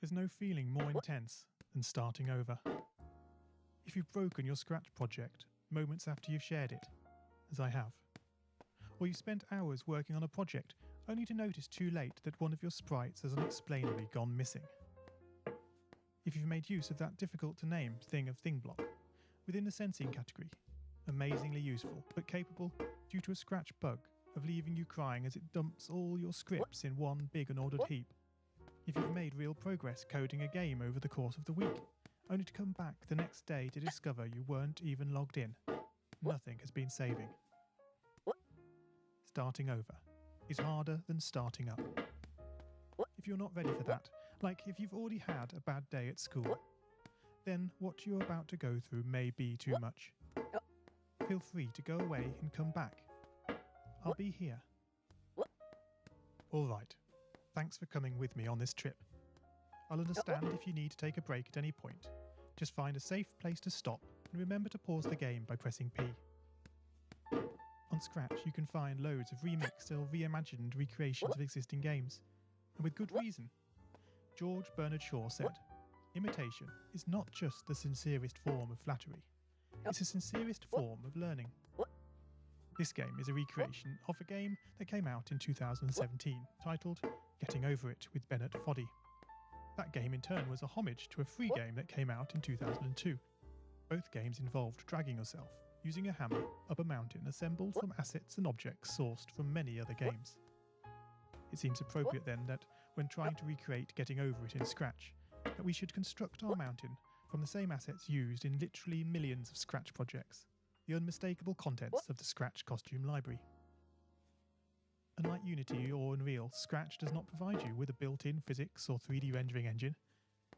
There's no feeling more intense than starting over. If you've broken your Scratch project moments after you've shared it, as I have, or you spent hours working on a project only to notice too late that one of your sprites has unexplainably gone missing. If you've made use of that difficult-to-name thing of thing block within the sensing category, amazingly useful but capable, due to a Scratch bug, of leaving you crying as it dumps all your scripts in one big unordered heap. If you've made real progress coding a game over the course of the week, only to come back the next day to discover you weren't even logged in, nothing has been saving. Starting over is harder than starting up. If you're not ready for that, like if you've already had a bad day at school, then what you're about to go through may be too much. Feel free to go away and come back. I'll be here. Alright, thanks for coming with me on this trip. I'll understand if you need to take a break at any point. Just find a safe place to stop and remember to pause the game by pressing P. On Scratch you can find loads of remixed or reimagined recreations of existing games, and with good reason. George Bernard Shaw said, "Imitation is not just the sincerest form of flattery, it's the sincerest form of learning." This game is a recreation of a game that came out in 2017, titled Getting Over It with Bennett Foddy. That game in turn was a homage to a free game that came out in 2002. Both games involved dragging yourself, using a hammer, up a mountain assembled from assets and objects sourced from many other games. It seems appropriate then that, when trying to recreate Getting Over It in Scratch, that we should construct our mountain from the same assets used in literally millions of Scratch projects, the unmistakable contents of the Scratch costume library. Unlike Unity or Unreal, Scratch does not provide you with a built-in physics or 3D rendering engine.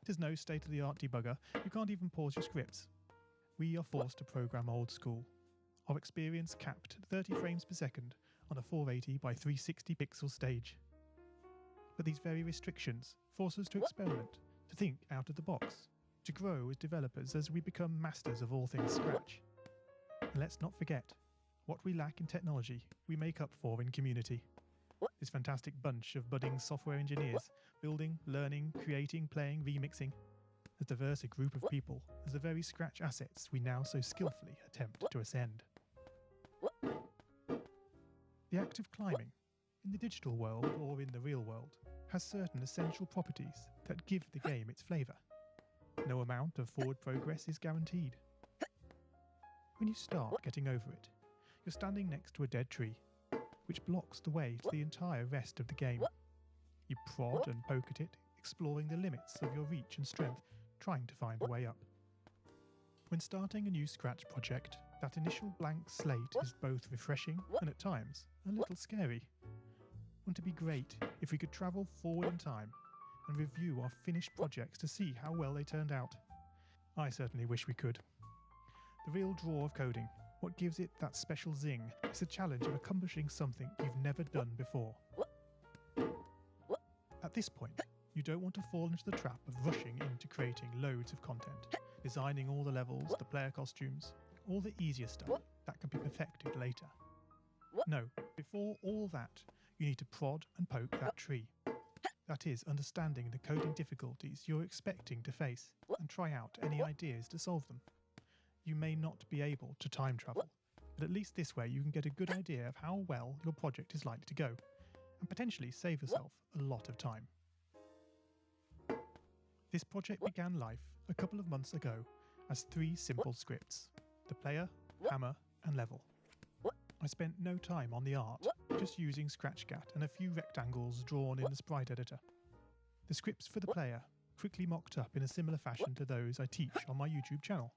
It has no state-of-the-art debugger, you can't even pause your scripts. We are forced to program old school. Our experience capped at 30 frames per second on a 480 by 360 pixel stage. But these very restrictions force us to experiment, to think out of the box, to grow as developers as we become masters of all things Scratch. And let's not forget, what we lack in technology, we make up for in community. This fantastic bunch of budding software engineers, building, learning, creating, playing, remixing, as diverse a group of people as the very Scratch assets we now so skillfully attempt to ascend. The act of climbing, in the digital world or in the real world, has certain essential properties that give the game its flavour. No amount of forward progress is guaranteed. When you start Getting Over It, you're standing next to a dead tree, which blocks the way to the entire rest of the game. You prod and poke at it, exploring the limits of your reach and strength, trying to find a way up. When starting a new Scratch project, that initial blank slate is both refreshing and at times a little scary. Wouldn't it be great if we could travel forward in time and review our finished projects to see how well they turned out? I certainly wish we could. The real draw of coding, what gives it that special zing, is the challenge of accomplishing something you've never done before. At this point, you don't want to fall into the trap of rushing into creating loads of content, designing all the levels, the player costumes, all the easier stuff that can be perfected later. No, before all that, you need to prod and poke that tree. That is, understanding the coding difficulties you're expecting to face, and try out any ideas to solve them. You may not be able to time travel, but at least this way you can get a good idea of how well your project is likely to go, and potentially save yourself a lot of time. This project began life a couple of months ago as 3 simple scripts: the player, hammer, and level. I spent no time on the art, just using ScratchCat and a few rectangles drawn in the sprite editor. The scripts for the player quickly mocked up in a similar fashion to those I teach on my YouTube channel.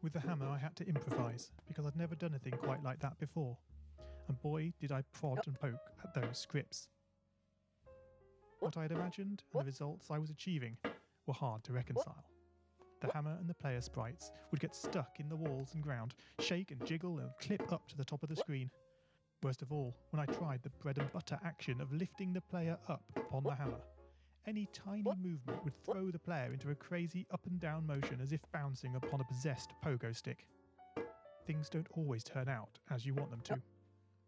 With the hammer I had to improvise, because I'd never done anything quite like that before, and boy did I prod and poke at those scripts. What I had imagined and the results I was achieving were hard to reconcile. The hammer and the player sprites would get stuck in the walls and ground, shake and jiggle and clip up to the top of the screen. Worst of all, when I tried the bread and butter action of lifting the player up upon the hammer, any tiny movement would throw the player into a crazy up and down motion as if bouncing upon a possessed pogo stick. Things don't always turn out as you want them to,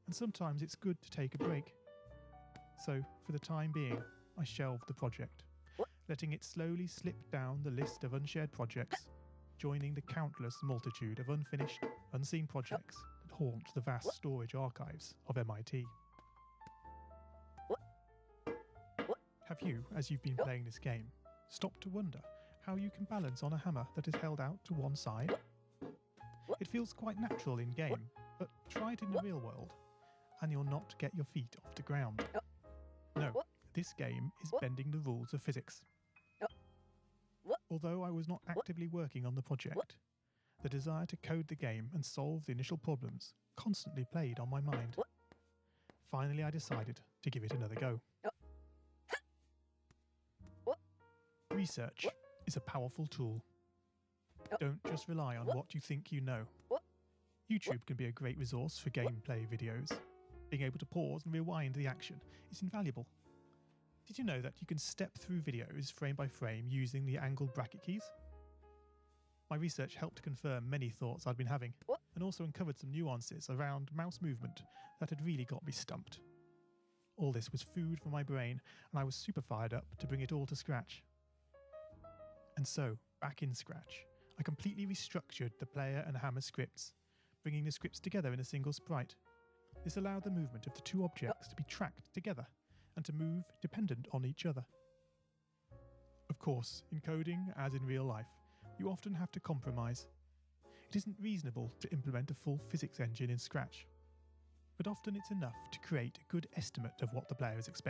and sometimes it's good to take a break. So, for the time being, I shelved the project, letting it slowly slip down the list of unshared projects, joining the countless multitude of unfinished, unseen projects that haunt the vast storage archives of MIT. Have you, as you've been playing this game, stopped to wonder how you can balance on a hammer that is held out to one side? It feels quite natural in game, but try it in the real world, and you'll not get your feet off the ground. No, this game is bending the rules of physics. Although I was not actively working on the project, the desire to code the game and solve the initial problems constantly played on my mind. Finally, I decided to give it another go. Research is a powerful tool. Don't just rely on what you think you know. YouTube can be a great resource for gameplay videos. Being able to pause and rewind the action is invaluable. Did you know that you can step through videos frame by frame using the angled bracket keys? My research helped confirm many thoughts I'd been having, and also uncovered some nuances around mouse movement that had really got me stumped. All this was food for my brain, and I was super fired up to bring it all to Scratch. And so, back in Scratch, I completely restructured the player and hammer scripts, bringing the scripts together in a single sprite. This allowed the movement of the two objects to be tracked together and to move dependent on each other. Of course, in coding, as in real life, you often have to compromise. It isn't reasonable to implement a full physics engine in Scratch, but often it's enough to create a good estimate of what the player is expecting.